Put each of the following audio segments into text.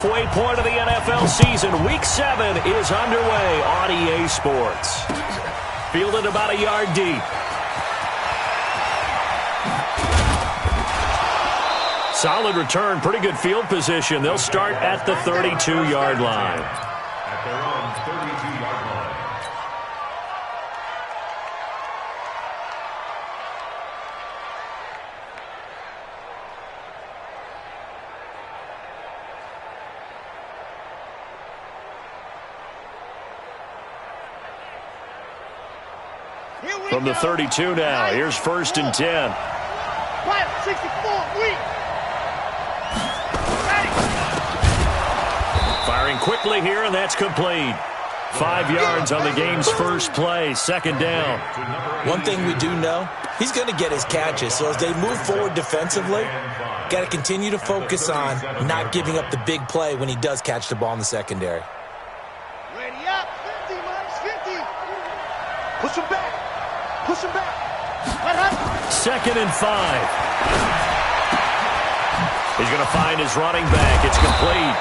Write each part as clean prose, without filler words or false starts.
Halfway point of the NFL season. Week 7 is underway on EA Sports. Fielded about a yard deep. Solid return, pretty good field position. They'll start at the 32-yard line. At their own 32-yard line. From the 32 now, here's 1st and 10. 64, Firing quickly here, and that's complete. 5 yards on the game's first play, 2nd down. One thing we do know, he's going to get his catches. So as they move forward defensively, got to continue to focus on not giving up the big play when he does catch the ball in the secondary. ready up, 50, minus 50. Push him back. Push him back. 2nd and 5. He's going to find his running back. It's complete.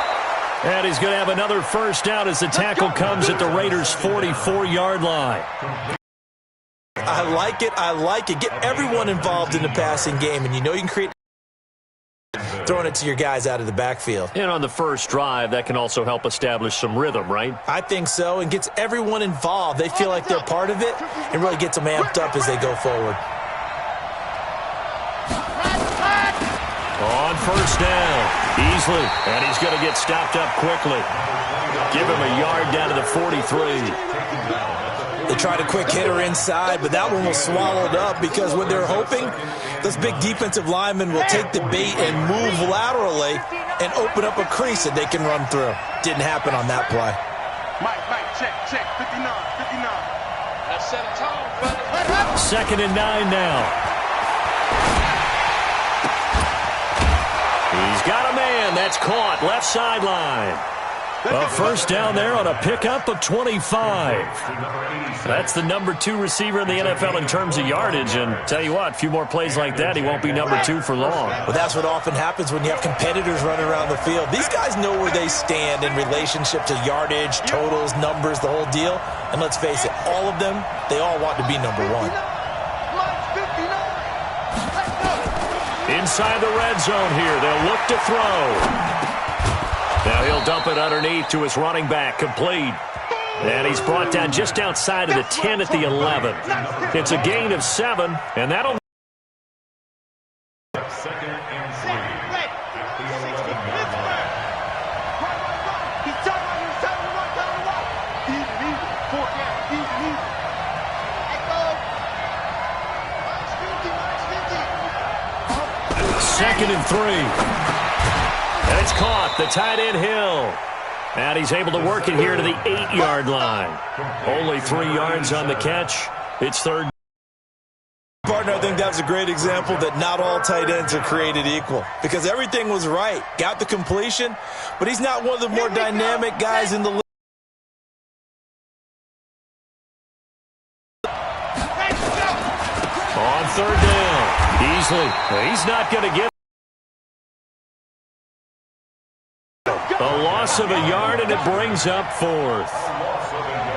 And he's going to have another 1st down as the tackle comes at the Raiders' 44-yard line. I like it. I like it. Get everyone involved in the passing game, and you know you can create throwing it to your guys out of the backfield. And on the first drive, that can also help establish some rhythm, right? I think so, and gets everyone involved. They feel like they're part of it, and really gets them amped up as they go forward. On 1st down, easily, and he's going to get stopped up quickly. Give him a yard down to the 43. They tried a quick hitter inside, but that one was swallowed up because what they're hoping, those big defensive linemen will take the bait and move laterally and open up a crease that they can run through. Didn't happen on that play. Mike, check, 59. Let's set a tone, fellas. 2nd and 9 now. He's got a man. That's caught. Left sideline. A 1st down there on a pickup of 25. That's the number 2 receiver in the NFL in terms of yardage. And tell you what, a few more plays like that, he won't be number 2 for long. Well, that's what often happens when you have competitors running around the field. These guys know where they stand in relationship to yardage, totals, numbers, the whole deal. And let's face it, all of them, they all want to be number 1. Inside the red zone here, they'll look to throw. Now he'll dump it underneath to his running back, complete. And he's brought down just outside of the 10 at the 11. It's a gain of 7, and that'll... 2nd and 3. At the 11-yard line. Second and 3. And it's caught. The tight end Hill. And he's able to work it here to the 8-yard line. Only 3 yards on the catch. It's 3rd. Partner, I think that's a great example that not all tight ends are created equal. Because everything was right. Got the completion, but he's not one of the more dynamic guys in the league. On 3rd down. Easily. He's not going to get a loss of a yard, and it brings up 4th.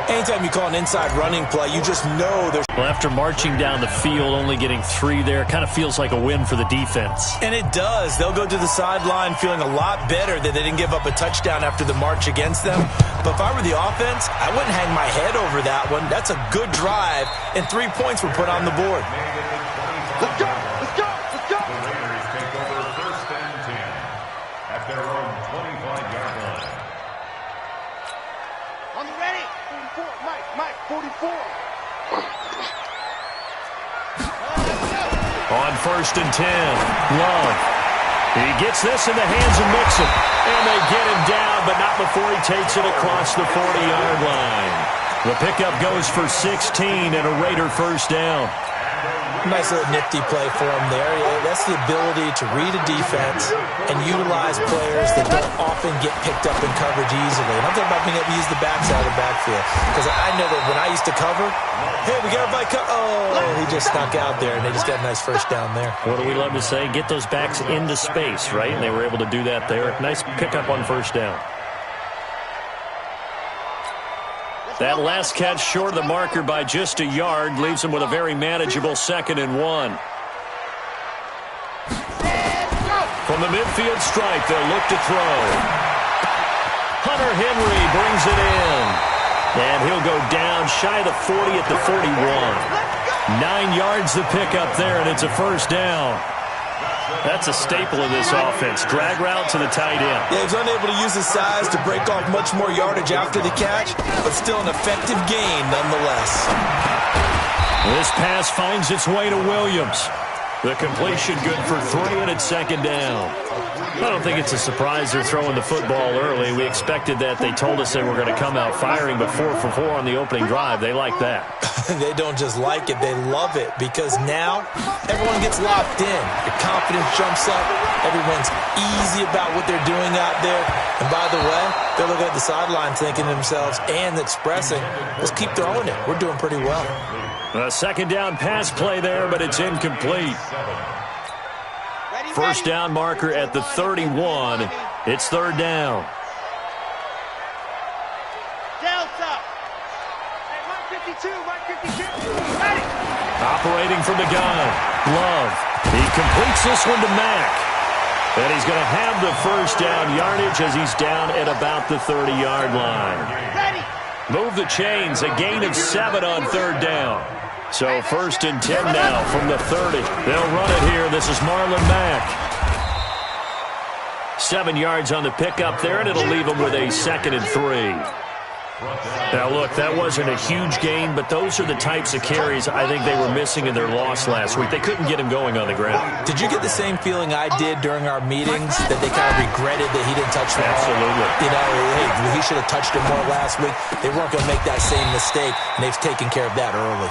Anytime you call an inside running play, you just know there's... Well, after marching down the field, only getting 3 there, it kind of feels like a win for the defense. And it does. They'll go to the sideline feeling a lot better that they didn't give up a touchdown after the march against them. But if I were the offense, I wouldn't hang my head over that one. That's a good drive, and 3 points were put on the board. Let's go. The Raiders take over 1st and 10 at their own 25-yard line. On the ready. 44, Mike, 44. On 1st and 10, Love. He gets this in the hands of Mixon. And they get him down, but not before he takes it across the 40-yard line. The pickup goes for 16 and a Raider 1st down. Nice little nifty play for him there. Yeah, that's the ability to read a defense and utilize players that don't often get picked up in coverage easily. And I'm talking about being able to use the backside of the backfield. Because I know that when I used to cover, hey, we got everybody he just snuck out there, and they just got a nice first down there. What do we love to say? Get those backs into space, right? And they were able to do that there. Nice pickup on first down. That last catch short of the marker by just a yard leaves him with a very manageable 2nd and 1. From the midfield stripe, they'll look to throw. Hunter Henry brings it in. And he'll go down shy of the 40 at the 41. 9 yards to pick up there, and it's a first down. That's a staple of this offense. Drag route to the tight end. Yeah, he was unable to use his size to break off much more yardage after the catch, but still an effective gain nonetheless. This pass finds its way to Williams. The completion good for 3, and it's 2nd down. I don't think it's a surprise they're throwing the football early. We expected that. They told us they were going to come out firing, but 4 for 4 on the opening drive. They like that. They don't just like it, they love it, because now everyone gets locked in. Your confidence jumps up. Everyone's easy about what they're doing out there. And by the way, they're looking at the sideline thinking to themselves and expressing, let's keep throwing it. We're doing pretty well. A 2nd down pass play there, but it's incomplete. First down marker at the 31. It's 3rd down. Delta. Hey, Mike 52, Mike 52. Ready. Operating from the gun. Love. He completes this one to Mack. And he's going to have the first down yardage as he's down at about the 30-yard line. Ready. Move the chains. A gain of 7 on 3rd down. So 1st and 10 now from the 30. They'll run it here. This is Marlon Mack. 7 yards on the pickup there, and it'll leave him with a 2nd and 3. Now, look, that wasn't a huge gain, but those are the types of carries I think they were missing in their loss last week. They couldn't get him going on the ground. Did you get the same feeling I did during our meetings, that they kind of regretted that he didn't touch the ball? Absolutely. You know, hey, he should have touched it more last week. They weren't going to make that same mistake, and they've taken care of that early.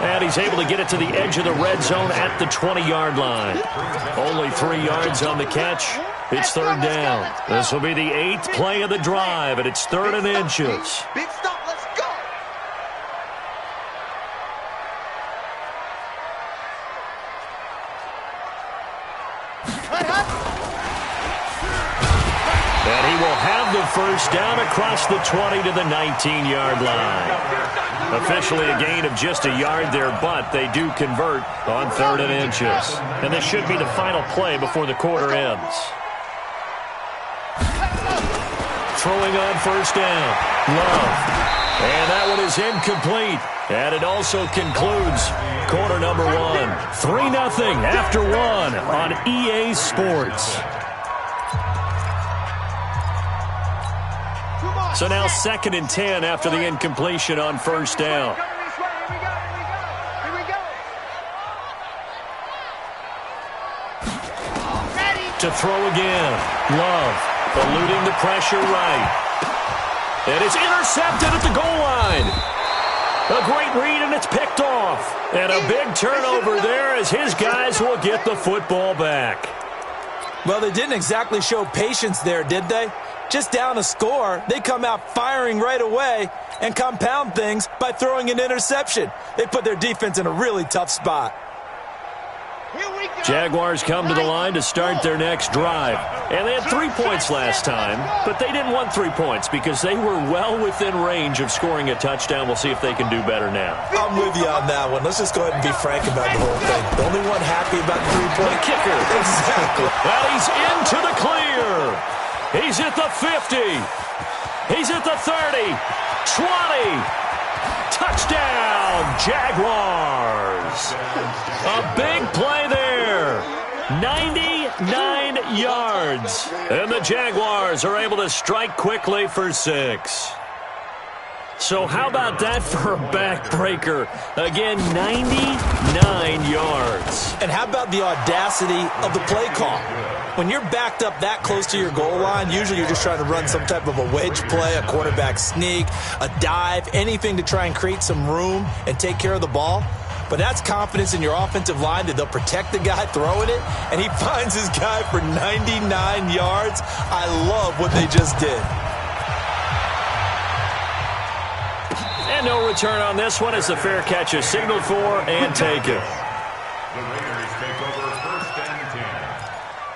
And he's able to get it to the edge of the red zone at the 20-yard line. Only 3 yards on the catch. It's 3rd down. This will be the 8th play of the drive, and it's 3rd and inches. Big stop, let's go. And he will have the first down across the 20 to the 19-yard line. Officially a gain of just a yard there, but they do convert on 3rd and inches. And this should be the final play before the quarter ends. Throwing on first down. Love. And that one is incomplete. And it also concludes quarter number 1. 3-0 after 1 on EA Sports. So now 2nd and 10 after the incompletion on first down. To throw again. Love. Eluding the pressure right. And it's intercepted at the goal line. A great read, and it's picked off. And a big turnover there as his guys will get the football back. Well, they didn't exactly show patience there, did they? Just down a score, they come out firing right away and compound things by throwing an interception. They put their defense in a really tough spot. Jaguars come to the line to start their next drive. And they had 3 points last time, but they didn't want 3 points because they were well within range of scoring a touchdown. We'll see if they can do better now. I'm with you on that one. Let's just go ahead and be frank about the whole thing. The only one happy about the 3-point kicker. Exactly. Well, he's into the clear. He's at the 50. He's at the 30. 20. Touchdown, Jaguars. A big play there. 99 yards. And the Jaguars are able to strike quickly for 6. So how about that for a backbreaker? Again, 99 yards. And how about the audacity of the play call? When you're backed up that close to your goal line, usually you're just trying to run some type of a wedge play, a quarterback sneak, a dive, anything to try and create some room and take care of the ball. but that's confidence in your offensive line that they'll protect the guy throwing it, and he finds his guy for 99 yards. I love what they just did. And no return on this one as the fair catch is signaled for and taken. The Raiders take over 1st and 10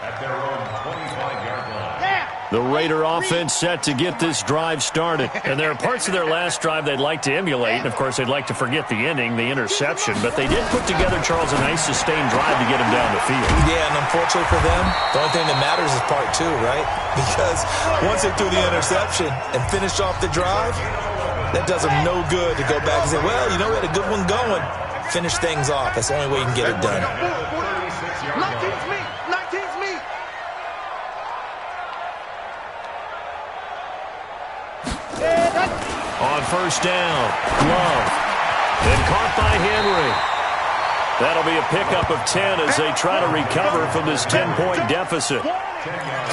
at their own 25-yard line. The Raider offense set to get this drive started. And there are parts of their last drive they'd like to emulate. And, of course, they'd like to forget the ending, the interception. But they did put together, Charles, a nice sustained drive to get him down the field. Yeah, and unfortunately for them, the only thing that matters is part 2, right? Because once they threw the interception and finished off the drive, that does them no good to go back and say, well, you know, we had a good one going. Finish things off. That's the only way you can get it done. 19's me. 19's me. On 1st down, Love. Then caught by Henry. That'll be a pickup of 10 as they try to recover from this 10-point deficit.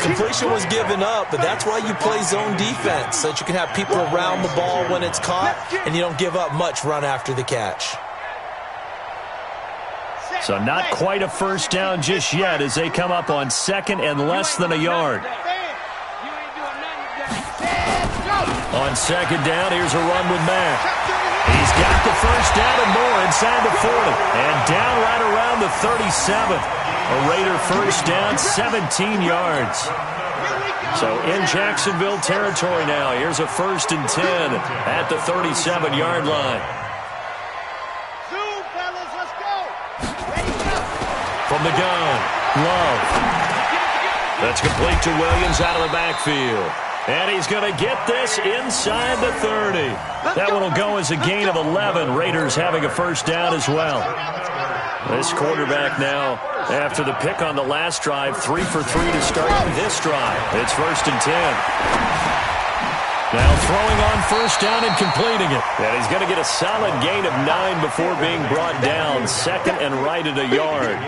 Completion was given up, but that's why you play zone defense, so that you can have people around the ball when it's caught, and you don't give up much run after the catch. So not quite a 1st down just yet as they come up on 2nd and less than a yard. On 2nd down, here's a run with Mack. He's got the 1st down and more inside the 40. And down right around the 37. A Raider 1st down, 17 yards. So in Jacksonville territory now. Here's a 1st and 10 at the 37-yard line. From the gun, Love. That's complete to Williams out of the backfield. And he's going to get this inside the 30. That one will go as a gain of 11. Raiders having a 1st down as well. This quarterback now, after the pick on the last drive, 3 for 3 to start this drive. It's 1st and 10. Now throwing on 1st down and completing it. And he's going to get a solid gain of 9 before being brought down. 2nd and right at a yard.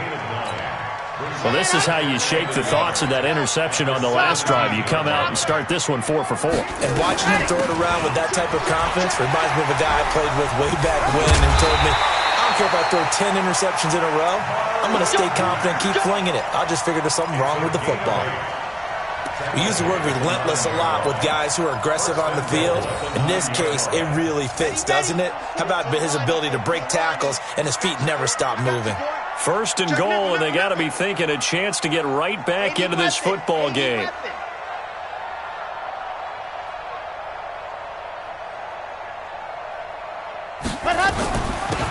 Well, this is how you shake the thoughts of that interception on the last drive. You come out and start this one 4 for 4. And watching him throw it around with that type of confidence reminds me of a guy I played with way back when and told me, I don't care if I throw 10 interceptions in a row. I'm going to stay confident, keep flinging it. I'll just figure there's something wrong with the football. We use the word relentless a lot with guys who are aggressive on the field. In this case, it really fits, doesn't it? How about his ability to break tackles and his feet never stop moving? 1st and goal, and they got to be thinking a chance to get right back into this football game.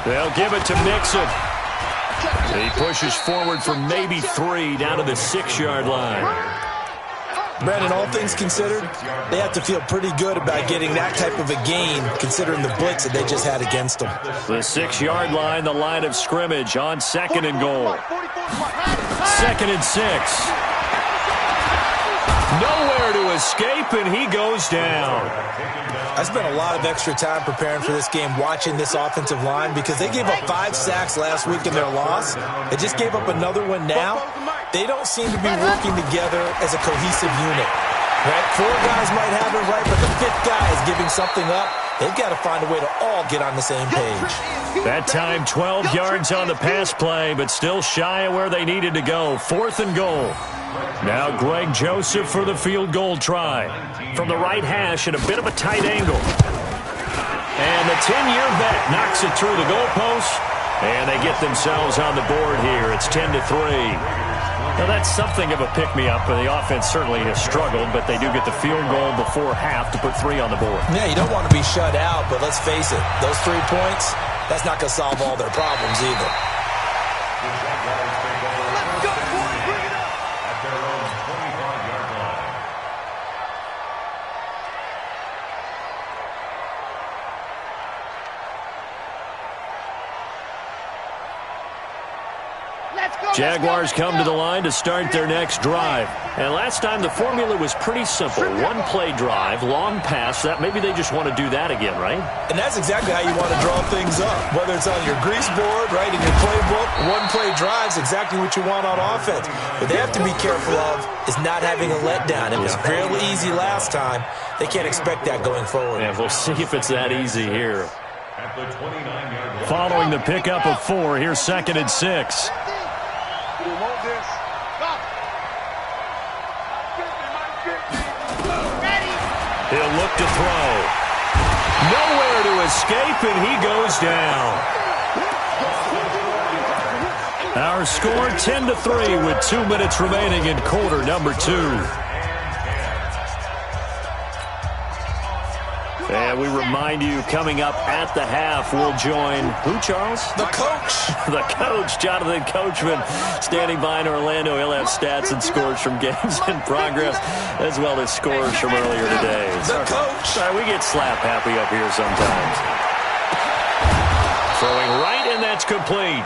They'll give it to Mixon. He pushes forward for maybe 3 down to the 6-yard line. Brandon, all things considered, they have to feel pretty good about getting that type of a gain considering the blitz that they just had against them. The 6-yard line, the line of scrimmage on 2nd and goal. 2nd and 6. Nowhere to escape, and he goes down. I spent a lot of extra time preparing for this game watching this offensive line because they gave up 5 sacks last week in their loss. They just gave up another one now. They don't seem to be working together as a cohesive unit. Right? 4 guys might have it right, but the 5th guy is giving something up. They've got to find a way to all get on the same page. That time 12 yards on the pass play, but still shy of where they needed to go. 4th and goal. Now Greg Joseph for the field goal try. From the right hash at a bit of a tight angle. And the 10-year vet knocks it through the goalpost. And they get themselves on the board here. It's 10-3. Now, that's something of a pick-me-up. The offense certainly has struggled, but they do get the field goal before half to put 3 on the board. Yeah, you don't want to be shut out, but let's face it, those 3 points, that's not going to solve all their problems either. Let's go, boys, bring it up. At their own 25-yard line. Jaguars come to the line to start their next drive. And last time the formula was pretty simple. 1-play drive, long pass. That maybe they just want to do that again, right? And that's exactly how you want to draw things up. Whether it's on your grease board, right, in your playbook, 1-play drive's exactly what you want on offense. What they have to be careful of is not having a letdown. It was fairly easy last time. They can't expect that going forward. Yeah, we'll see if it's that easy here. At the 29-yard line. Following the pickup of 4, here's 2nd and 6. We want this. He'll look to throw. Nowhere to escape, and he goes down. Our score 10-3 with 2 minutes remaining in quarter number 2. And we remind you, coming up at the half, we'll join who, Charles? The coach. The coach, Jonathan Coachman, standing by in Orlando. He'll have stats and scores from games in progress, as well as scores from earlier today. The coach. Sorry, we get slap happy up here sometimes. Throwing right, and that's complete.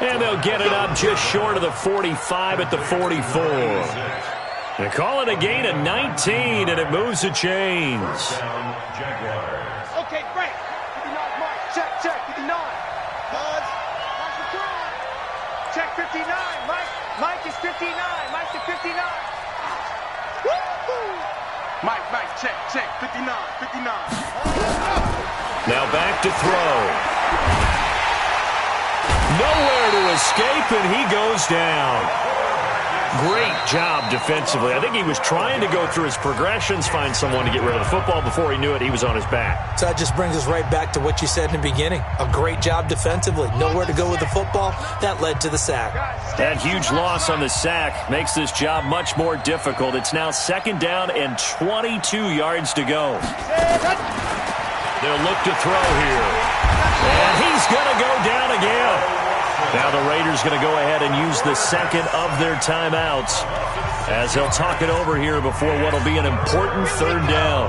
And they'll get it up just short of the 45 at the 44. They call it a gain of 19, and it moves the chains. Okay, break. 59, Mike. Check, 59. Buzz. Check 59, Mike. Mike is 59. Mike to 59. Woo-hoo. Mike, check, 59. Now back to throw. Nowhere to escape, and he goes down. Great job defensively. I think he was trying to go through his progressions, find someone to get rid of the football. Before he knew it, he was on his back. So that just brings us right back to what you said in the beginning. A great job defensively. Nowhere to go with the football. That led to the sack. That huge loss on the sack makes this job much more difficult. It's now 2nd down and 22 yards to go. They'll look to throw here. And he's going to go down again. Now the Raiders going to go ahead and use the 2nd of their timeouts as they'll talk it over here before what will be an important 3rd down.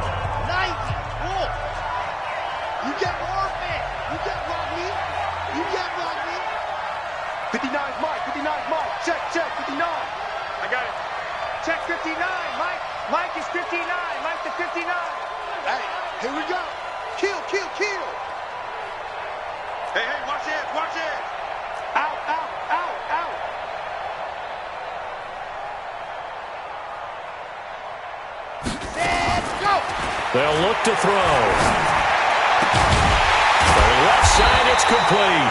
You get more, man. You get Rodney. 59 Mike. Check, 59. I got it. Check 59, Mike. Mike is 59. Mike to 59. Hey, here we go. Kill. Hey, watch it. Out. Let's go. They'll look to throw. The left side, it's complete.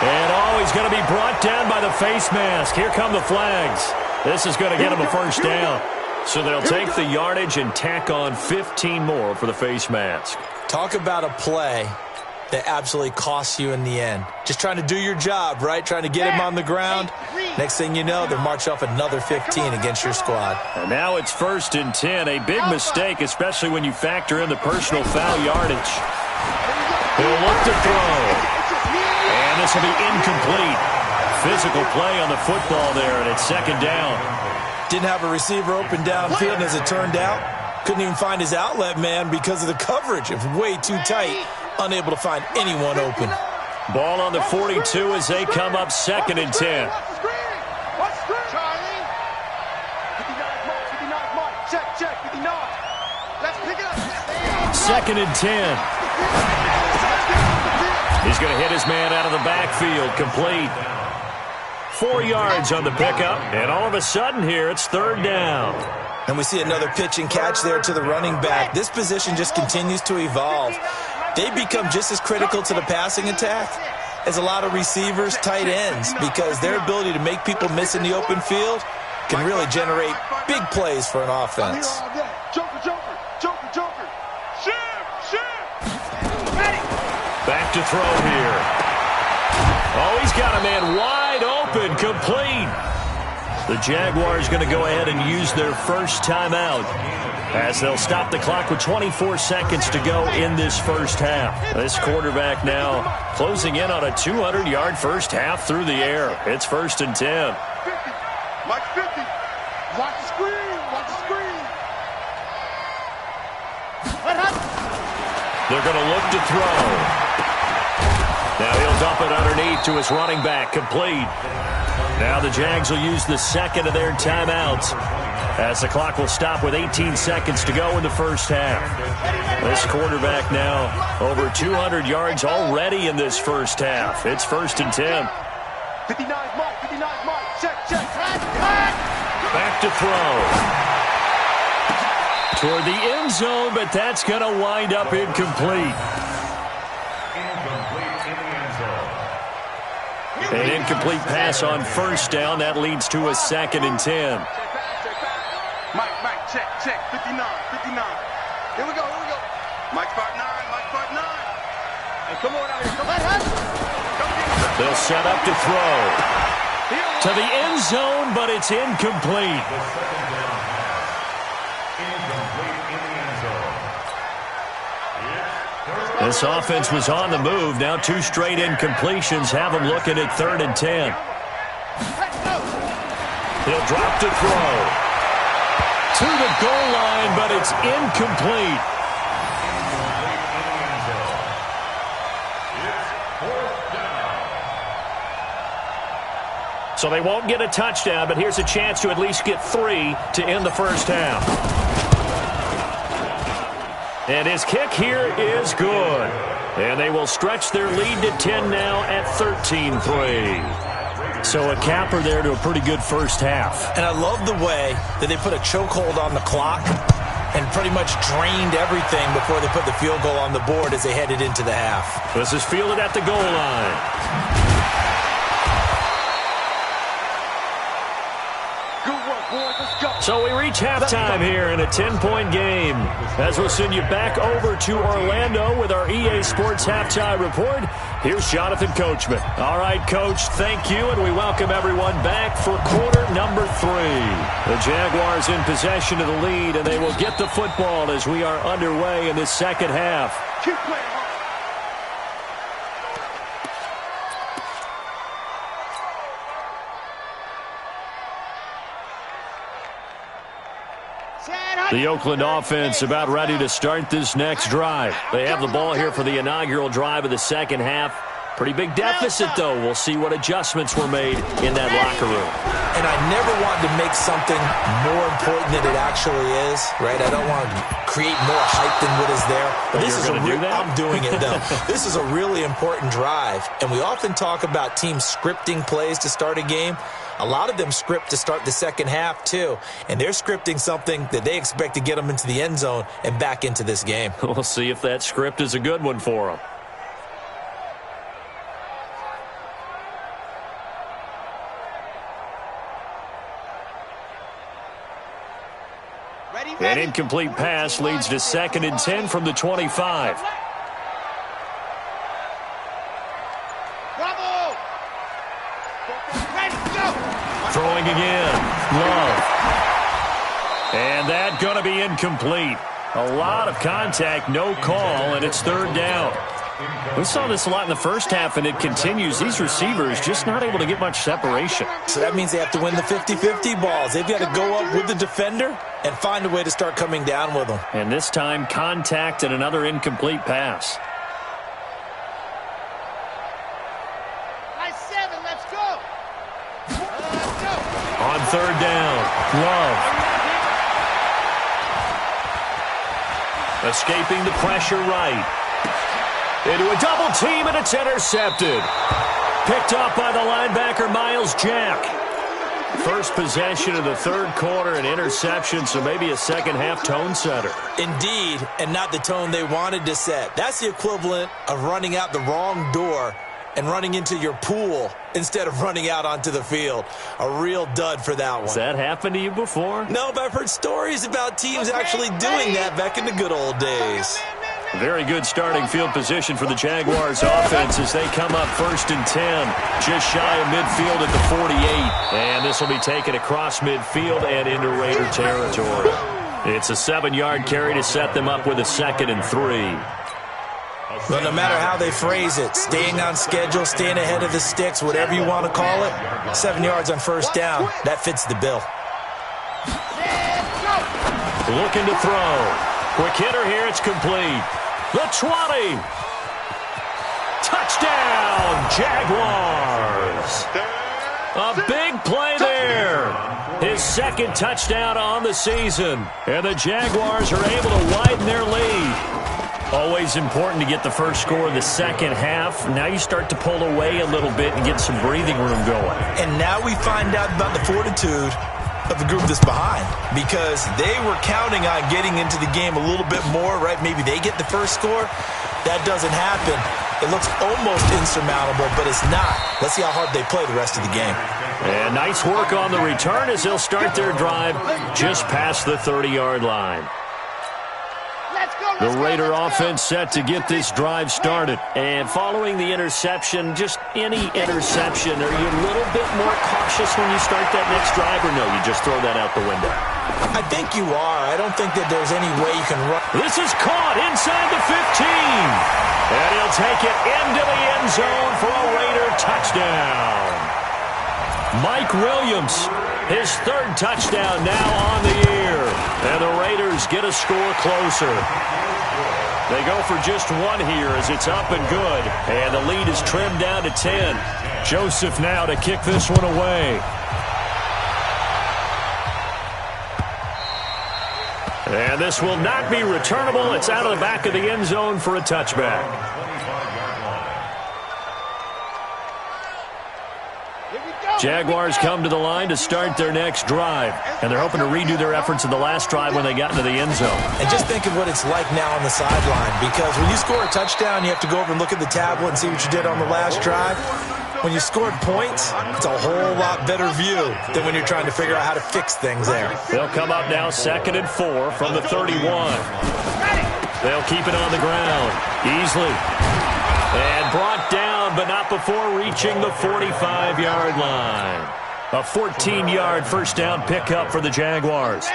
And he's going to be brought down by the face mask. Here come the flags. This is going to get him a 1st down. So they'll take the yardage and tack on 15 more for the face mask. Talk about a play that absolutely costs you in the end. Just trying to do your job, right? Trying to get him on the ground. Next thing you know, they'll march off another 15 against your squad. And now it's 1st and 10. A big mistake, especially when you factor in the personal foul yardage. He'll look to throw. And this will be incomplete. Physical play on the football there, and it's 2nd down. Didn't have a receiver open downfield, and as it turned out, couldn't even find his outlet man because of the coverage. It was way too tight. Unable to find anyone open. Ball on the 42 as they come up 2nd and 10. Charlie. 59 Mike. Check, 59. Let's pick it up. 2nd and 10. He's going to hit his man out of the backfield. Complete. 4 yards on the pickup. And all of a sudden here, it's 3rd down. And we see another pitch and catch there to the running back. This position just continues to evolve. They become just as critical to the passing attack as a lot of receivers, tight ends, because their ability to make people miss in the open field can really generate big plays for an offense. Joker. Back to throw here. Oh, he's got a man wide open, complete. The Jaguars going to go ahead and use their 1st timeout as they'll stop the clock with 24 seconds to go in this 1st half. This quarterback now closing in on a 200-yard 1st half through the air. It's 1st and 10. 50. Mike 50. Watch the screen. They're going to look to throw. Now he'll dump it underneath to his running back, complete. Now the Jags will use the 2nd of their timeouts as the clock will stop with 18 seconds to go in the 1st half. This quarterback now over 200 yards already in this 1st half. It's 1st and 10. 59 Mike. Check. Back to throw. Toward the end zone, but that's going to wind up incomplete. Incomplete in the end zone. An incomplete pass on first down. That leads to a 2nd and 10. Mike, check, 59. Here we go. Mike spot 9. Hey, come on out here. Come on. They'll set up to throw. To the end zone, but it's incomplete. The second down pass. Incomplete in the end zone. This offense was on the move. Now 2 straight incompletions have them looking at 3rd and 10. He'll drop to throw. To the goal line, but it's incomplete. So they won't get a touchdown, but here's a chance to at least get 3 to end the first half. And his kick here is good. And they will stretch their lead to 10 now at 13-3. So a capper there to a pretty good first half. And I love the way that they put a chokehold on the clock and pretty much drained everything before they put the field goal on the board as they headed into the half. This is fielded at the goal line. So we reach halftime here in a 10-point game. As we'll send you back over to Orlando with our EA Sports Halftime Report, here's Jonathan Coachman. All right, Coach, thank you, and we welcome everyone back for quarter number 3. The Jaguars in possession of the lead, and they will get the football as we are underway in this second half. Keep playing. The Oakland offense about ready to start this next drive. They have the ball here for the inaugural drive of the second half. Pretty big deficit, though. We'll see what adjustments were made in that locker room. And I never want to make something more important than it actually is, right? I don't want to create more hype than what is there. But this is I'm doing it, though. This is a really important drive. And we often talk about teams scripting plays to start a game. A lot of them script to start the second half, too. And they're scripting something that they expect to get them into the end zone and back into this game. We'll see if that script is a good one for them. An incomplete pass leads to 2nd and 10 from the 25. Throwing again. Love. And that going to be incomplete. A lot of contact, no call, and it's 3rd down. We saw this a lot in the first half, and it continues. These receivers just not able to get much separation. So that means they have to win the 50-50 balls. They've got to go up with the defender and find a way to start coming down with them. And this time, contact and another incomplete pass. Nice 7, let's go. On 3rd down, Love. Escaping the pressure right. Into a double team, and it's intercepted. Picked up by the linebacker, Miles Jack. First possession of the 3rd quarter, an interception, so maybe a second half tone setter. Indeed, and not the tone they wanted to set. That's the equivalent of running out the wrong door and running into your pool instead of running out onto the field. A real dud for that one. Has that happened to you before? No, but I've heard stories about teams actually doing that back in the good old days. Very good starting field position for the Jaguars offense as they come up 1st and 10. Just shy of midfield at the 48. And this will be taken across midfield and into Raider territory. It's a 7-yard carry to set them up with a 2nd and 3. Well, no matter how they phrase it, staying on schedule, staying ahead of the sticks, whatever you want to call it, 7 yards on 1st down, that fits the bill. Looking to throw. Quick hitter here, it's complete. The 20. Touchdown, Jaguars. A big play there. His 2nd touchdown on the season. And the Jaguars are able to widen their lead. Always important to get the first score of the second half. Now you start to pull away a little bit and get some breathing room going. And now we find out about the fortitude of the group that's behind because they were counting on getting into the game a little bit more, right? Maybe they get the first score. That doesn't happen. It looks almost insurmountable, but it's not. Let's see how hard they play the rest of the game. And nice work on the return as they'll start their drive just past the 30-yard line. The Raider offense set to get this drive started. And following the interception, just any interception, are you a little bit more cautious when you start that next drive, or no, you just throw that out the window? I think you are. I don't think that there's any way you can run. This is caught inside the 15. And he'll take it into the end zone for a Raider touchdown. Mike Williams, his third touchdown now on the year. And the Raiders get a score closer. They go for just one here as it's up and good. And the lead is trimmed down to 10. Joseph now to kick this one away. And this will not be returnable. It's out of the back of the end zone for a touchback. Jaguars come to the line to start their next drive. And they're hoping to redo their efforts in the last drive when they got into the end zone. And just think of what it's like now on the sideline. Because when you score a touchdown, you have to go over and look at the tablet and see what you did on the last drive. When you scored points, it's a whole lot better view than when you're trying to figure out how to fix things there. They'll come up now 2nd and 4 from the 31. They'll keep it on the ground. Easily. And brought down, but not before reaching the 45-yard line. A 14-yard first down pickup for the Jaguars.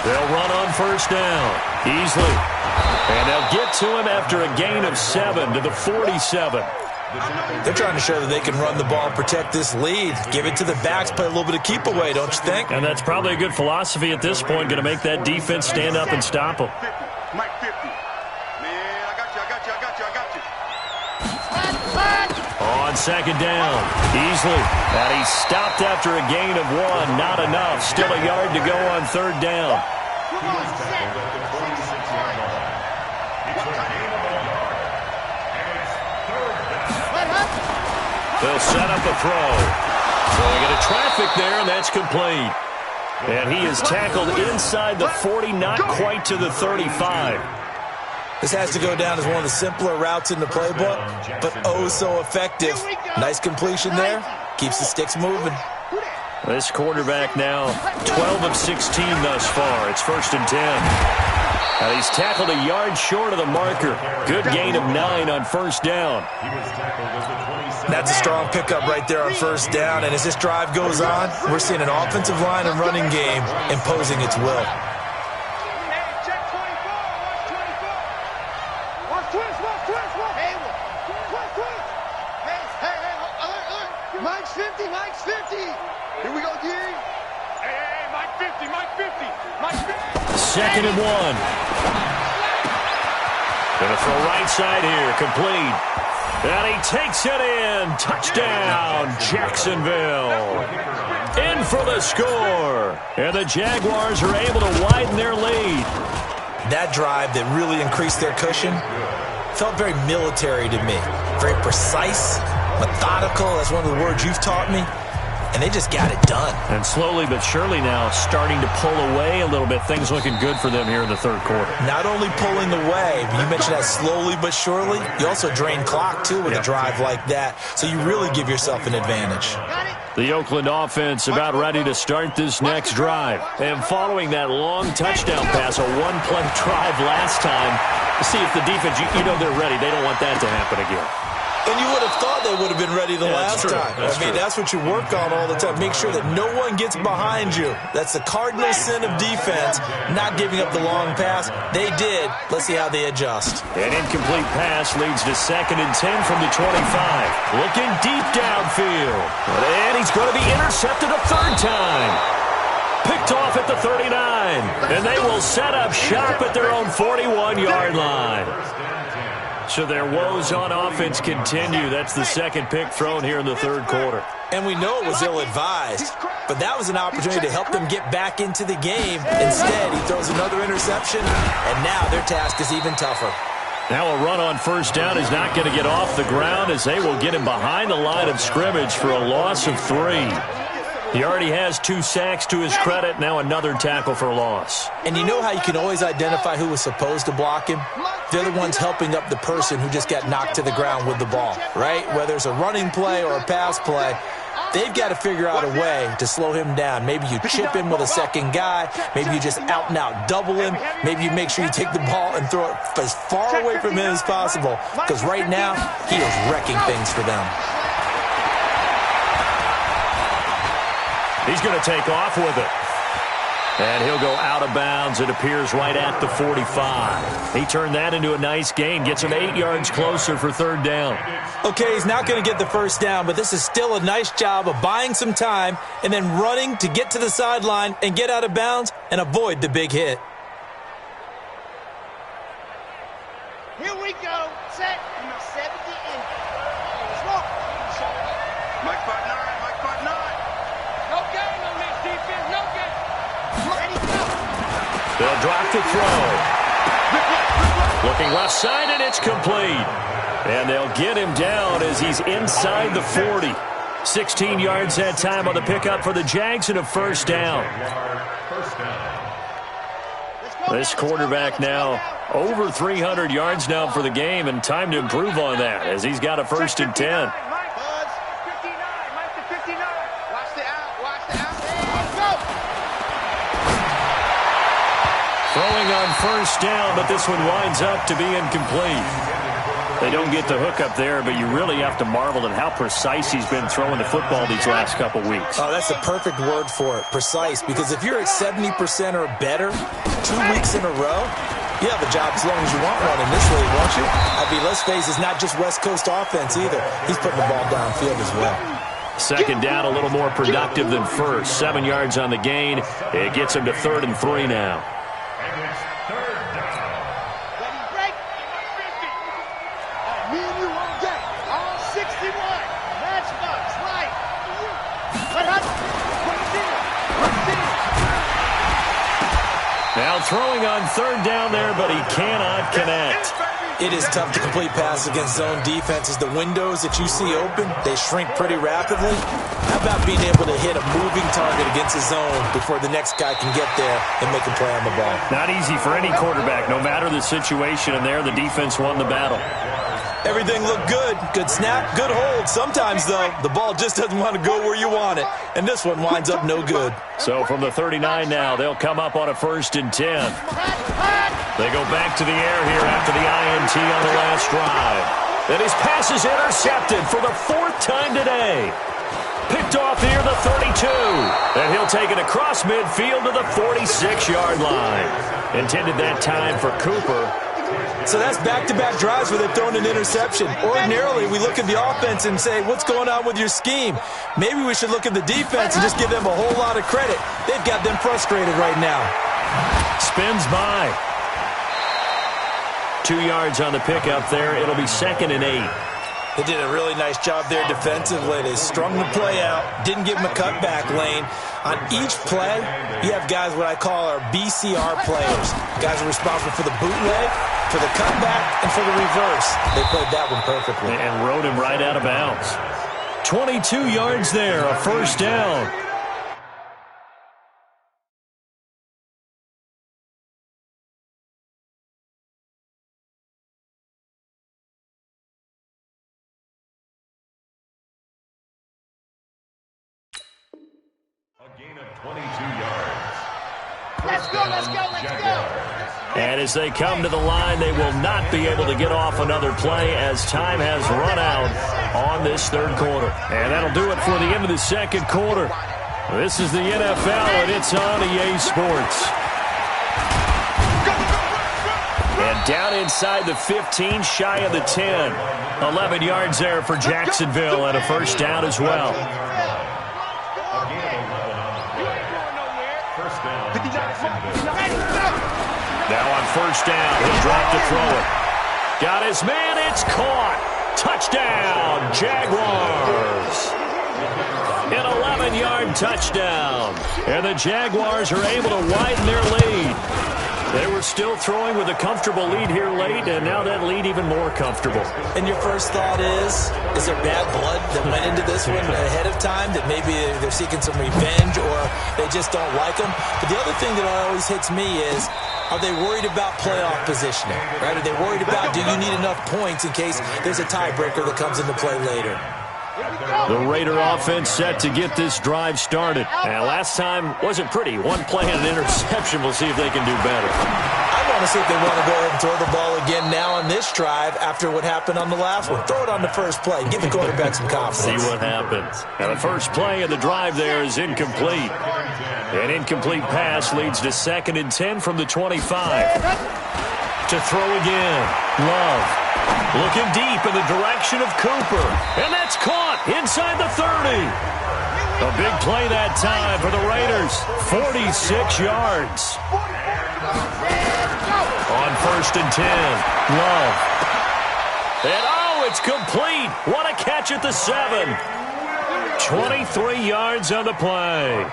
They'll run on first down. Easily. And they'll get to him after a gain of 7 to the 47. They're trying to show that they can run the ball and protect this lead. Give it to the backs, play a little bit of keep away, don't you think? And that's probably a good philosophy at this point, going to make that defense stand up and stop them. Mike 50. Man, I got you. On second down, easily. And he stopped after a gain of 1. Not enough. Still a yard to go on third down. They'll set up a throw. So they get a traffic there, and that's complete. And he is tackled inside the 40, not quite to the 35. This has to go down as one of the simpler routes in the playbook, but oh so effective. Nice completion there. Keeps the sticks moving. This quarterback now 12 of 16 thus far. It's 1st and 10. And he's tackled a yard short of the marker. Good gain of 9 on first down. That's a strong pickup right there on first down. And as this drive goes on, we're seeing an offensive line and running game imposing its will. Mike's 50. Here we go, D. Hey, Mike 50. 2nd and 1. Gonna throw right side here, complete. And he takes it in. Touchdown, Jacksonville. In for the score. And the Jaguars are able to widen their lead. That drive that really increased their cushion felt very military to me. Very precise, methodical. That's one of the words you've taught me. And they just got it done. And slowly but surely now starting to pull away a little bit. Things looking good for them here in the third quarter. Not only pulling away, but you mentioned that slowly but surely. You also drain clock, too, with a drive like that. So you really give yourself an advantage. The Oakland offense about ready to start this next drive. And following that long touchdown pass, a one-play drive last time, to see if the defense, you know they're ready. They don't want that to happen again. And you would have thought they would have been ready the last time. That's what you work on all the time. Make sure that no one gets behind you. That's the cardinal sin of defense, not giving up the long pass. They did. Let's see how they adjust. An incomplete pass leads to 2nd and 10 from the 25. Looking deep downfield. And he's going to be intercepted a third time. Picked off at the 39. And they will set up shop at their own 41-yard line. So their woes on offense continue. That's the second pick thrown here in the third quarter. And we know it was ill-advised, but that was an opportunity to help them get back into the game. Instead, he throws another interception, and now their task is even tougher. Now a run on first down is not going to get off the ground as they will get him behind the line of scrimmage for a loss of 3. He already has 2 sacks to his credit. Now another tackle for loss. And you know how you can always identify who was supposed to block him? They're the ones helping up the person who just got knocked to the ground with the ball, right? Whether it's a running play or a pass play, they've got to figure out a way to slow him down. Maybe you chip him with a second guy. Maybe you just out-and-out double him. Maybe you make sure you take the ball and throw it as far away from him as possible. Because right now, he is wrecking things for them. He's going to take off with it. And he'll go out of bounds. It appears right at the 45. He turned that into a nice gain. Gets him 8 yards closer for third down. Okay, he's not going to get the first down, but this is still a nice job of buying some time and then running to get to the sideline and get out of bounds and avoid the big hit. Here we go. Set. 70 in. Smoke. Mike 5-9. Mike 5-9. No game on this defense. No game. Ready, go. They'll drop the throw. Looking left side, and it's complete. And they'll get him down as he's inside the 40. 16 yards that time on the pickup for the Jags and a first down. This quarterback now over 300 yards now for the game, and time to improve on that as he's got a first and 10. Throwing on first down, but this one winds up to be incomplete. They don't get the hook up there, but you really have to marvel at how precise he's been throwing the football these last couple weeks. Oh, that's the perfect word for it, precise, because if you're at 70% or better 2 weeks in a row, you have a job as long as you want one in this league, won't you? I mean, let's face it, it's not just West Coast offense either. He's putting the ball downfield as well. Second down, a little more productive than first. 7 yards on the gain. It gets him to 3rd and 3 now. Now throwing on 3rd down there, but he cannot connect. It is tough to complete passes against zone defenses. The windows that you see open, they shrink pretty rapidly. How about being able to hit a moving target against a zone before the next guy can get there and make a play on the ball? Not easy for any quarterback, no matter the situation, and there the defense won the battle. Everything looked good. Good snap, good hold. Sometimes, though, the ball just doesn't want to go where you want it. And this one winds up no good. So from the 39 now, they'll come up on a 1st and 10. They go back to the air here after the INT on the last drive. And his pass is intercepted for the 4th time today. Picked off near the 32. And he'll take it across midfield to the 46-yard line. Intended that time for Cooper. So that's back-to-back drives where they've thrown an interception. Ordinarily, we look at the offense and say, what's going on with your scheme? Maybe we should look at the defense and just give them a whole lot of credit. They've got them frustrated right now. Spins by. 2 yards on the pickup there. It'll be 2nd and 8. They did a really nice job there defensively. They strung the play out, didn't give him a cutback lane. On each play, you have guys what I call our BCR players. Guys are responsible for the bootleg, for the cutback, and for the reverse. They played that one perfectly. And rode him right out of bounds. 22 yards there, a first down. Gain of 22 yards. Let's go, let's go, let's go. And as they come to the line, they will not be able to get off another play as time has run out on this 3rd quarter. And that'll do it for the end of the 2nd quarter. This is the NFL, and it's on EA Sports. And down inside the 15, shy of the 10. 11 yards there for Jacksonville, and a first down as well. Now on first down, he'll drop to throw it. Got his man, it's caught. Touchdown, Jaguars. An 11-yard touchdown. And the Jaguars are able to widen their lead. They were still throwing with a comfortable lead here late, and now that lead even more comfortable. And your first thought is there bad blood that went into this one ahead of time, that maybe they're seeking some revenge or they just don't like them? But the other thing that always hits me is, are they worried about playoff positioning? Right? Are they worried about, do you need enough points in case there's a tiebreaker that comes into play later? The Raider offense set to get this drive started. And last time wasn't pretty. One play and an interception. We'll see if they can do better. I want to see if they want to go ahead and throw the ball again now on this drive after what happened on the last one. Throw it on the first play. Give the quarterback some confidence. See what happens. And the first play of the drive there is incomplete. An incomplete pass leads to 2nd and 10 from the 25. To throw again. Love. Looking deep in the direction of Cooper. And that's caught inside the 30. A big play that time for the Raiders. 46 yards. On 1st and 10. Love. And it's complete. What a catch at the 7. 23 yards on the play.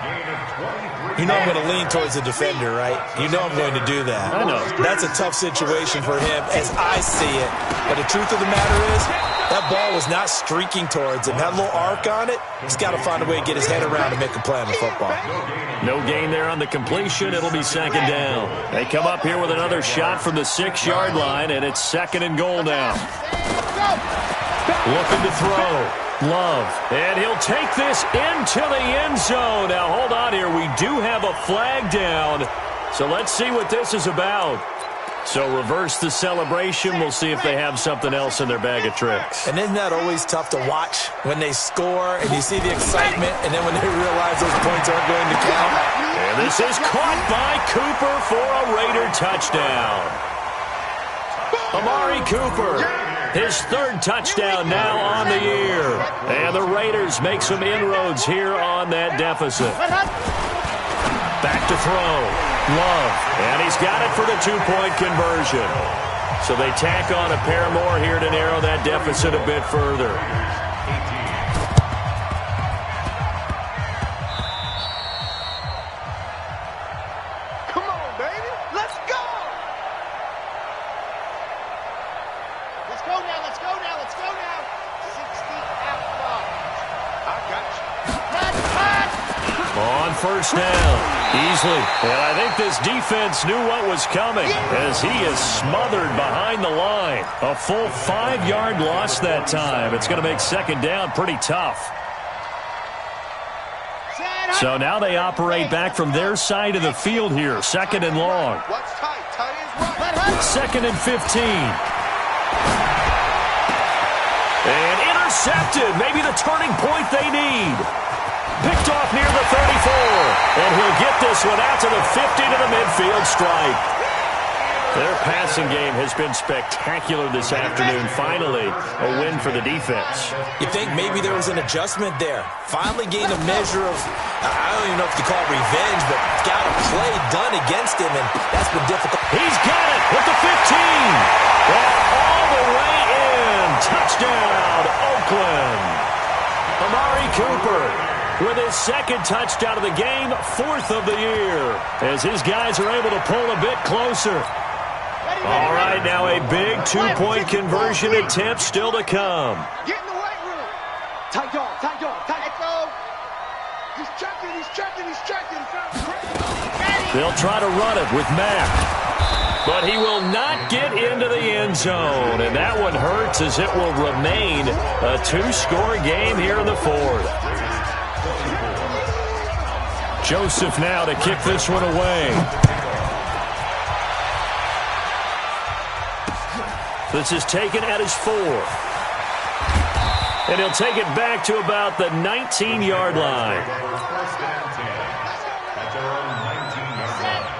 You know I'm going to lean towards the defender, right? You know I'm going to do that. I know. That's a tough situation for him as I see it. But the truth of the matter is, that ball was not streaking towards him. That little arc on it, he's got to find a way to get his head around and make a play on the football. No gain there on the completion. It'll be 2nd down. They come up here with another shot from the 6-yard line, and it's 2nd and goal now. Looking to throw. Love, and he'll take this into the end zone. Now, hold on here. We do have a flag down, so let's see what this is about. So reverse the celebration. We'll see if they have something else in their bag of tricks. And isn't that always tough to watch when they score and you see the excitement, and then when they realize those points aren't going to count? And this is caught by Cooper for a Raider touchdown. Amari Cooper. His 3rd touchdown now on the year. And the Raiders make some inroads here on that deficit. Back to throw. Love. And he's got it for the 2-point conversion. So they tack on a pair more here to narrow that deficit a bit further. Come on, baby. Let's go. Let's go now. Let's go now. Let's go now. 60 out. I got you. On 1st down. Easily. And I think this defense knew what was coming as he is smothered behind the line. A full 5-yard loss that time. It's going to make 2nd down pretty tough. So now they operate back from their side of the field here. 2nd and long. What's tight? Tight is right. 2nd and 15. And intercepted. Maybe the turning point they need. Picked off near the 34. And he'll get this one out to the 50 to the midfield stripe. Their passing game has been spectacular this afternoon. Finally, a win for the defense. You think maybe there was an adjustment there. Finally gained a measure of, I don't even know if you call it revenge, but got a play done against him, and that's been difficult. He's got it with the 15. And all the way in. Touchdown, Oakland. Amari Cooper with his 2nd touchdown of the game, 4th of the year, as his guys are able to pull a bit closer. All right, now a big 2-point conversion attempt still to come. Get in the weight room. Tight dog, tight dog, tight dog. He's checking, he's checking, he's checking. They'll try to run it with Mack. But he will not get into the end zone. And that one hurts as it will remain a 2-score game here in the 4th. Joseph now to kick this one away. This is taken at his 4. And he'll take it back to about the 19-yard line.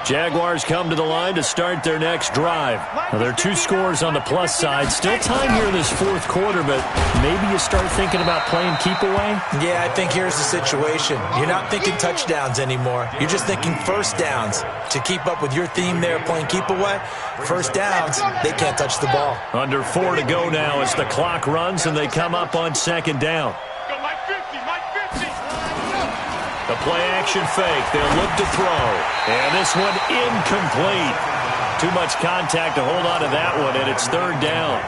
Jaguars come to the line to start their next drive. Now, there are 2 scores on the plus side. Still time here in this 4th quarter, but maybe you start thinking about playing keep away? Yeah, I think here's the situation. You're not thinking touchdowns anymore. You're just thinking 1st downs. To keep up with your theme there, playing keep away, 1st downs, they can't touch the ball. Under 4 to go now as the clock runs and they come up on 2nd down. Go, Mike 50, Mike 50. A play-action fake. They'll look to throw. And this one incomplete. Too much contact to hold on to that one, and it's third down.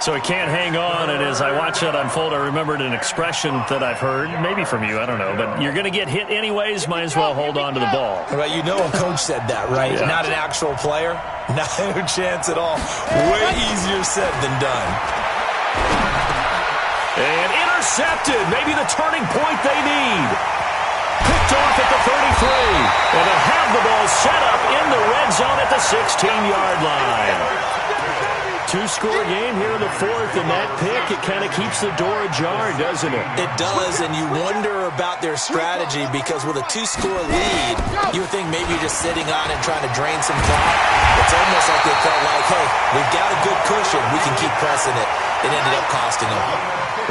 So he can't hang on, and as I watch that unfold, I remembered an expression that I've heard, maybe from you, I don't know, but you're going to get hit anyways, might as well hold on to the ball. Right, you know a coach said that, right? Yeah. Not an actual player. No chance at all. Way easier said than done. And intercepted. Maybe the turning point they need. Picked off at the 33. And they'll have the ball set up in the red zone at the 16-yard line. Two-score game here in the fourth, and that pick, it kind of keeps the door ajar, doesn't it? It does, and you wonder about their strategy because with a two-score lead, you would think maybe you're just sitting on it trying to drain some clock. It's almost like they felt like, hey, we've got a good cushion. We can keep pressing it. It ended up costing them.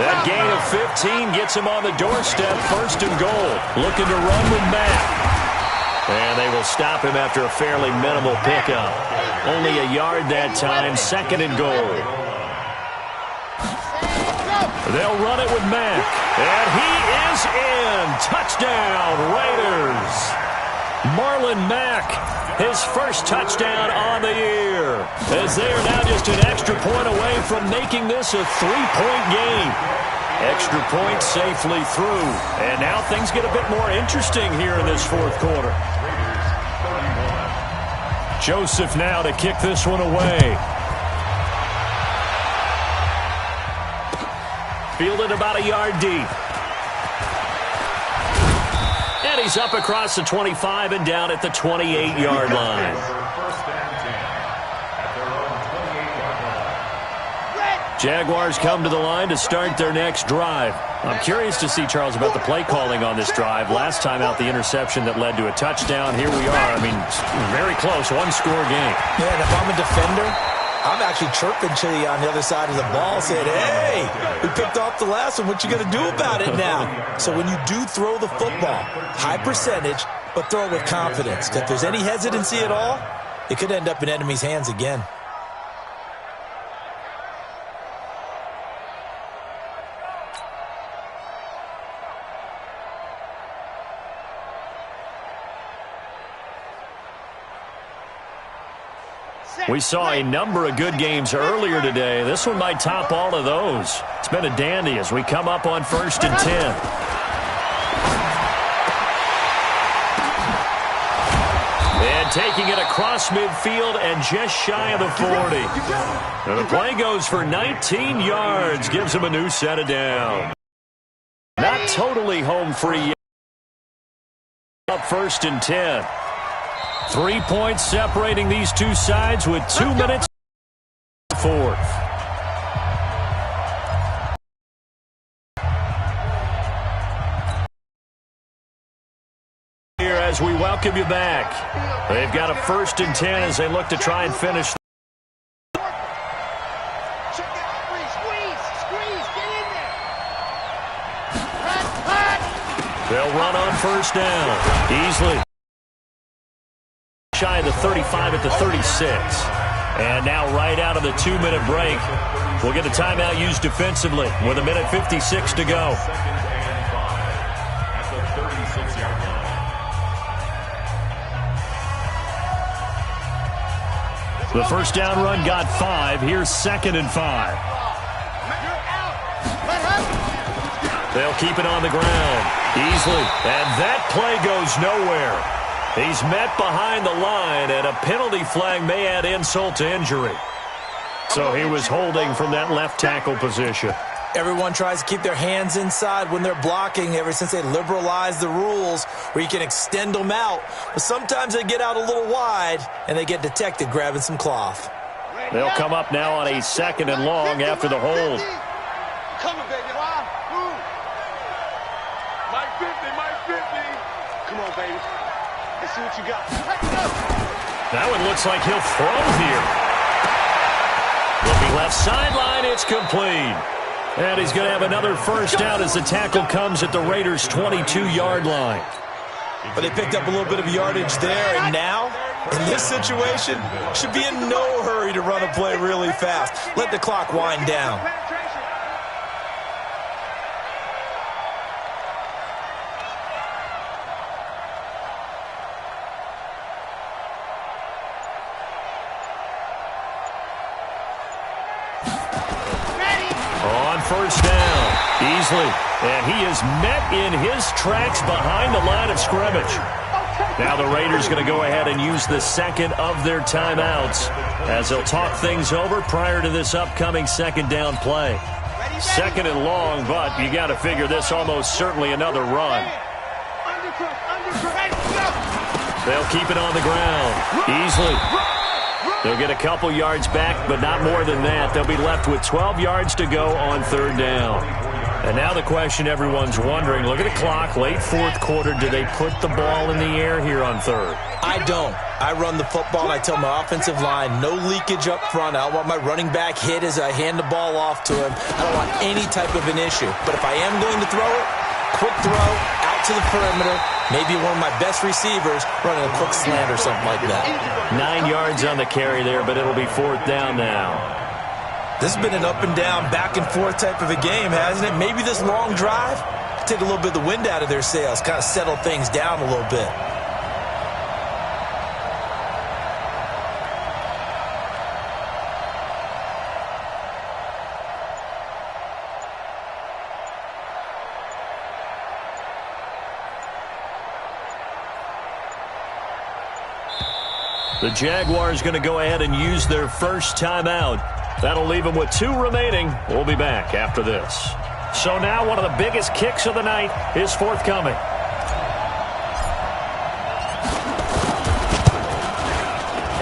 That gain of 15 gets him on the doorstep, first and goal. Looking to run with Matt. And they will stop him after a fairly minimal pickup. Only a yard that time, second and goal. They'll run it with Mack. And he is in. Touchdown, Raiders. Marlon Mack, his first touchdown on the year. As they are now just an extra point away from making this a three-point game. Extra point safely through. And now things get a bit more interesting here in this fourth quarter. Joseph now to kick this one away. Fielded about a yard deep. And he's up across the 25 and down at the 28-yard line. Jaguars come to the line to start their next drive. I'm curious to see, Charles, about the play calling on this drive. Last time out, the interception that led to a touchdown. Here we are. I mean, very close, one-score game. Yeah, and if I'm a defender, I'm actually chirping to you on the other side of the ball, saying, hey, we picked off the last one. What you going to do about it now? So when you do throw the football, high percentage, but throw it with confidence. If there's any hesitancy at all, it could end up in enemy's hands again. We saw a number of good games earlier today. This one might top all of those. It's been a dandy as we come up on 1st and 10. And taking it across midfield and just shy of the 40. And the play goes for 19 yards, gives him a new set of down. Not totally home free yet. Up 1st and 10. 3 points separating these two sides with 2 minutes. Fourth. Here as we welcome you back. They've got a 1st and 10 as they look to try and finish. Squeeze, get in there. They'll run on 1st down. Easily. Shy of the 35 at the 36. And now right out of the 2-minute break, we'll get a timeout used defensively with 1:56 to go. The first down run got 5. Here's 2nd and 5. They'll keep it on the ground easily. And that play goes nowhere. He's met behind the line, and a penalty flag may add insult to injury. So he was holding from that left tackle position. Everyone tries to keep their hands inside when they're blocking ever since they liberalized the rules where you can extend them out. But sometimes they get out a little wide, and they get detected grabbing some cloth. They'll come up now on a 2nd and long after the hold. Come on, baby. Mike 50, Mike 50. Come on, baby. Let's see what you got. That one looks like he'll throw here. Looking left sideline, it's complete. And he's going to have another first down as the tackle comes at the Raiders' 22-yard line. But they picked up a little bit of yardage there, and now, in this situation, should be in no hurry to run a play really fast. Let the clock wind down. first down easily. And he is met in his tracks behind the line of scrimmage. Now the Raiders going to go ahead and use the second of their timeouts as they'll talk things over prior to this upcoming second down play. Second and long, but you got to figure this almost certainly another run. They'll keep it on the ground easily. They'll get a couple yards back, but not more than that. They'll be left with 12 yards to go on third down. And now the question everyone's wondering, look at the clock, late fourth quarter, do they put the ball in the air here on third? I don't. I run the football, and I tell my offensive line, no leakage up front. I don't want my running back hit as I hand the ball off to him. I don't want any type of an issue. But if I am going to throw it, quick throw, out to the perimeter, maybe one of my best receivers running a quick slant or something like that. 9 yards on the carry there, but it'll be fourth down now. This has been an up and down, back and forth type of a game, hasn't it? Maybe this long drive, take a little bit of the wind out of their sails, kind of settle things down a little bit. The Jaguars going to go ahead and use their first timeout. That'll leave them with 2 remaining. We'll be back after this. So now one of the biggest kicks of the night is forthcoming.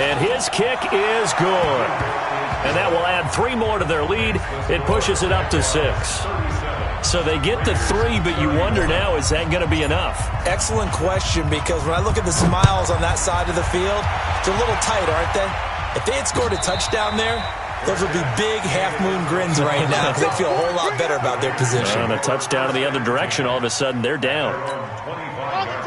And his kick is good. And that will add 3 more to their lead. It pushes it up to 6. So they get the 3, but you wonder now, is that going to be enough? Excellent question, because when I look at the smiles on that side of the field, they're a little tight, aren't they? If they had scored a touchdown there, those would be big half-moon grins right now because they'd feel a whole lot better about their position. And a touchdown in the other direction, all of a sudden they're down.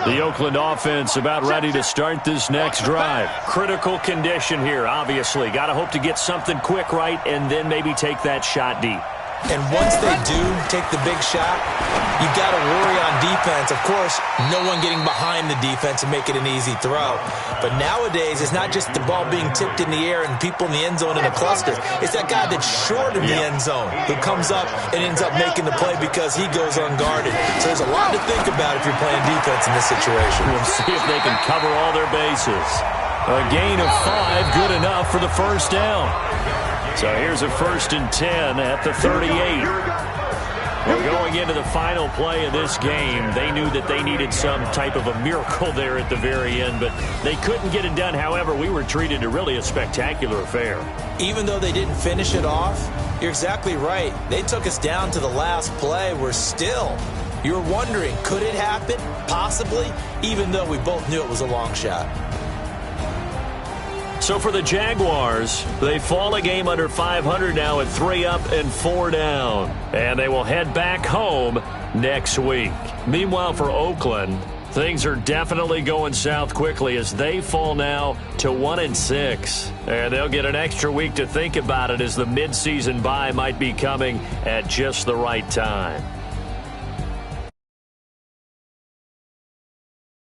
The Oakland offense about ready to start this next drive. Critical condition here, obviously. Got to hope to get something quick right and then maybe take that shot deep. And once they do take the big shot, you got to worry on defense. Of course, no one getting behind the defense and make it an easy throw. But nowadays, it's not just the ball being tipped in the air and people in the end zone in a cluster. It's that guy that's short of the end zone who comes up and ends up making the play because he goes unguarded. So there's a lot to think about if you're playing defense in this situation. We'll see if they can cover all their bases. A gain of 5, good enough for the first down. So here's a 1st and 10 at the 38. Well, going into the final play of this game, they knew that they needed some type of a miracle there at the very end, but they couldn't get it done. However, we were treated to really a spectacular affair. Even though they didn't finish it off, you're exactly right. They took us down to the last play. We're still, you're wondering, could it happen? Possibly, even though we both knew it was a long shot. So for the Jaguars, they fall a game under 500 now at 3 up and 4 down. And they will head back home next week. Meanwhile, for Oakland, things are definitely going south quickly as they fall now to 1-6. And they'll get an extra week to think about it as the midseason bye might be coming at just the right time.